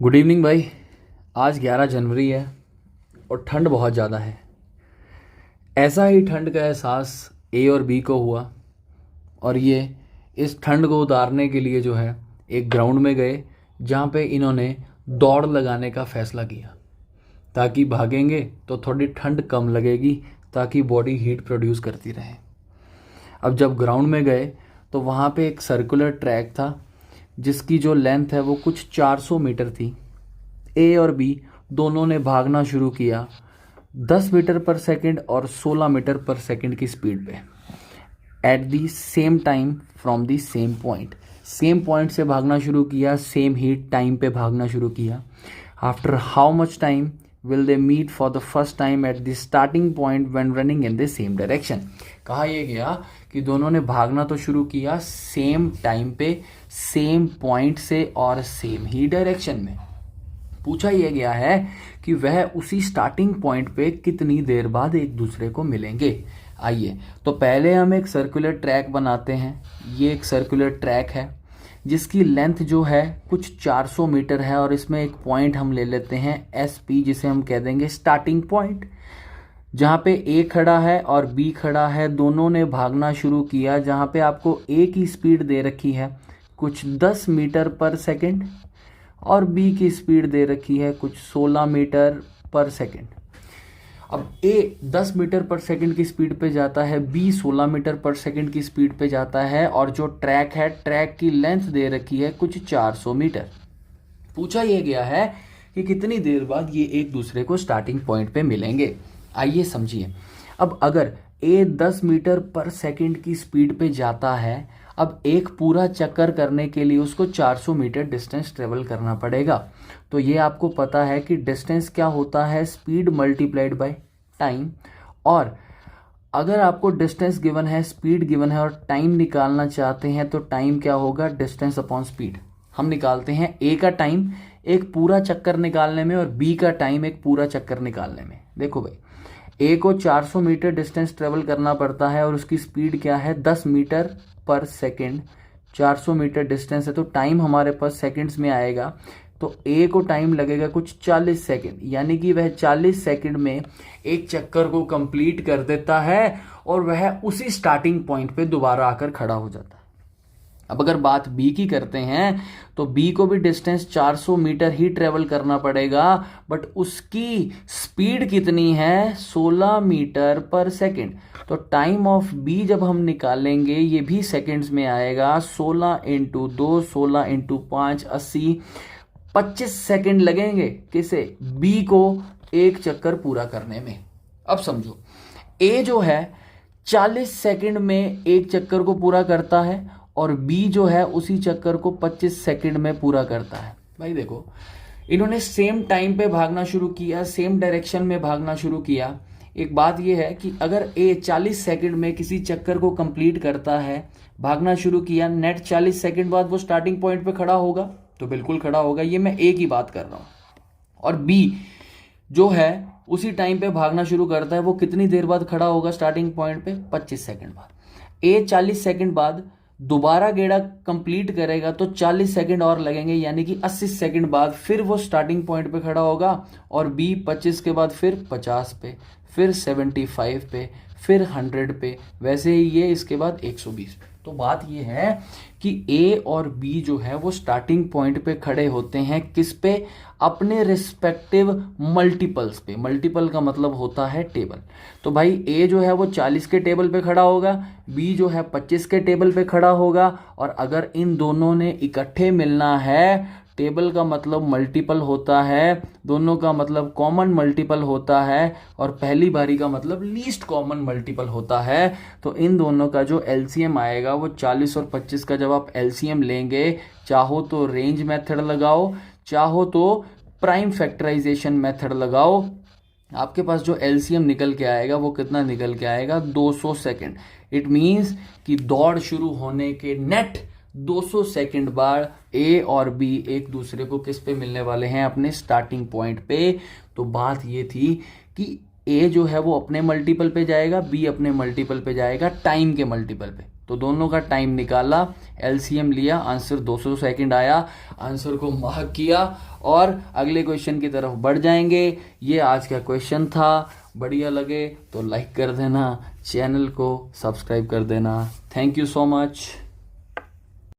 Good evening भाई। आज 11 जनवरी है और ठंड बहुत ज़्यादा है। ऐसा ही ठंड का एहसास ए और बी को हुआ और ये इस ठंड को उतारने के लिए जो है एक ग्राउंड में गए जहाँ पे इन्होंने दौड़ लगाने का फ़ैसला किया ताकि भागेंगे तो थोड़ी ठंड कम लगेगी, ताकि बॉडी हीट प्रोड्यूस करती रहे। अब जब ग्राउंड में गए तो वहाँ पे एक सर्कुलर ट्रैक था जिसकी जो लेंथ है वो कुछ 400 मीटर थी। ए और बी दोनों ने भागना शुरू किया 10 मीटर पर सेकंड और 16 मीटर पर सेकंड की स्पीड पे at the same time from the same point. Same point से भागना शुरू किया, सेम ही टाइम पे भागना शुरू किया। After how much time will they meet for the first time at the starting point when running in the same direction. कहा यह गया कि दोनों ने भागना तो शुरू किया सेम टाइम पे, सेम पॉइंट से और सेम ही डायरेक्शन में। पूछा यह गया है कि वह उसी स्टार्टिंग पॉइंट पे कितनी देर बाद एक दूसरे को मिलेंगे। आइए तो पहले हम एक सर्कुलर ट्रैक बनाते हैं। ये एक सर्कुलर ट्रैक है जिसकी लेंथ जो है कुछ 400 मीटर है और इसमें एक पॉइंट हम ले लेते हैं एस पी, जिसे हम कह देंगे स्टार्टिंग पॉइंट। जहाँ पे ए खड़ा है और बी खड़ा है, दोनों ने भागना शुरू किया। जहाँ पे आपको ए की स्पीड दे रखी है कुछ 10 मीटर पर सेकंड और बी की स्पीड दे रखी है कुछ 16 मीटर पर सेकंड। अब ए 10 मीटर पर सेकंड की स्पीड पे जाता है, बी 16 मीटर पर सेकंड की स्पीड पे जाता है और जो ट्रैक है, ट्रैक की लेंथ दे रखी है कुछ 400 मीटर। पूछा यह गया है कि कितनी देर बाद ये एक दूसरे को स्टार्टिंग पॉइंट पे मिलेंगे। आइए समझिए। अब अगर ए 10 मीटर पर सेकंड की स्पीड पे जाता है, अब एक पूरा चक्कर करने के लिए उसको 400 मीटर डिस्टेंस ट्रेवल करना पड़ेगा। तो ये आपको पता है कि डिस्टेंस क्या होता है, स्पीड मल्टीप्लाइड बाय टाइम। और अगर आपको डिस्टेंस गिवन है, स्पीड गिवन है और टाइम निकालना चाहते हैं तो टाइम क्या होगा, डिस्टेंस अपॉन स्पीड। हम निकालते हैं ए का टाइम एक पूरा चक्कर निकालने में और बी का टाइम एक पूरा चक्कर निकालने में। देखो भाई, ए को 400 मीटर डिस्टेंस ट्रेवल करना पड़ता है और उसकी स्पीड क्या है 10 मीटर पर सेकंड। 400 मीटर डिस्टेंस है तो टाइम हमारे पास सेकंड्स में आएगा। तो ए को टाइम लगेगा कुछ 40 सेकंड, यानी कि वह 40 सेकंड में एक चक्कर को कंप्लीट कर देता है और वह उसी स्टार्टिंग पॉइंट पे दोबारा आकर खड़ा हो जाता है। अब अगर बात बी की करते हैं तो बी को भी डिस्टेंस 400 मीटर ही ट्रेवल करना पड़ेगा, बट उसकी स्पीड कितनी है 16 मीटर पर सेकंड। तो टाइम ऑफ बी जब हम निकालेंगे ये भी सेकंड्स में आएगा। 16 इंटू 2, 16 इंटू 5, 80, 25 सेकंड लगेंगे किसे, बी को एक चक्कर पूरा करने में। अब समझो, ए जो है 40 सेकंड में एक चक्कर को पूरा करता है और बी जो है उसी चक्कर को 25 सेकंड में पूरा करता है। भाई देखो, इन्होंने सेम टाइम पे भागना शुरू किया, सेम डायरेक्शन में भागना शुरू किया। एक बात यह है कि अगर ए 40 सेकंड में किसी चक्कर को कंप्लीट करता है, भागना शुरू किया, नेट 40 सेकंड बाद वो स्टार्टिंग पॉइंट पे खड़ा होगा, तो बिल्कुल खड़ा होगा। ये मैं ए की बात कर रहा हूं। और बी जो है उसी टाइम पे भागना शुरू करता है, वो कितनी देर बाद खड़ा होगा स्टार्टिंग पॉइंट पे, 25 सेकंड बाद। ए 40 सेकंड बाद दोबारा गेड़ा कंप्लीट करेगा तो 40 सेकंड और लगेंगे, यानी कि 80 सेकंड बाद फिर वो स्टार्टिंग पॉइंट पे खड़ा होगा। और बी 25 के बाद फिर 50 पे, फिर 75 पे, फिर 100 पे, वैसे ही ये इसके बाद 120 पे। तो बात ये है कि ए और बी जो है वो स्टार्टिंग पॉइंट पे खड़े होते हैं किस पे, अपने रिस्पेक्टिव मल्टीपल्स पे। मल्टीपल का मतलब होता है टेबल। तो भाई ए जो है वो 40 के टेबल पे खड़ा होगा, बी जो है 25 के टेबल पे खड़ा होगा। और अगर इन दोनों ने इकट्ठे मिलना है, टेबल का मतलब मल्टीपल होता है, दोनों का मतलब कॉमन मल्टीपल होता है और पहली बारी का मतलब लीस्ट कॉमन मल्टीपल होता है। तो इन दोनों का जो एलसीएम आएगा वो 40 और 25 का जब आप एलसीएम लेंगे, चाहो तो रेंज मेथड लगाओ, चाहो तो प्राइम फैक्टराइजेशन मेथड लगाओ, आपके पास जो एलसीएम निकल के आएगा वो कितना निकल के आएगा, 200 सेकंड। इट मीन्स कि दौड़ शुरू होने के नेट 200 सेकंड बाद ए और बी एक दूसरे को किस पे मिलने वाले हैं, अपने स्टार्टिंग पॉइंट पे। तो बात ये थी कि ए जो है वो अपने मल्टीपल पे जाएगा, बी अपने मल्टीपल पे जाएगा, टाइम के मल्टीपल पे। तो दोनों का टाइम निकाला, एलसीएम लिया, आंसर 200 सेकंड आया, आंसर को मार्क किया और अगले क्वेश्चन की तरफ बढ़ जाएंगे। ये आज का क्वेश्चन था। बढ़िया लगे तो लाइक कर देना, चैनल को सब्सक्राइब कर देना। Thank you so much.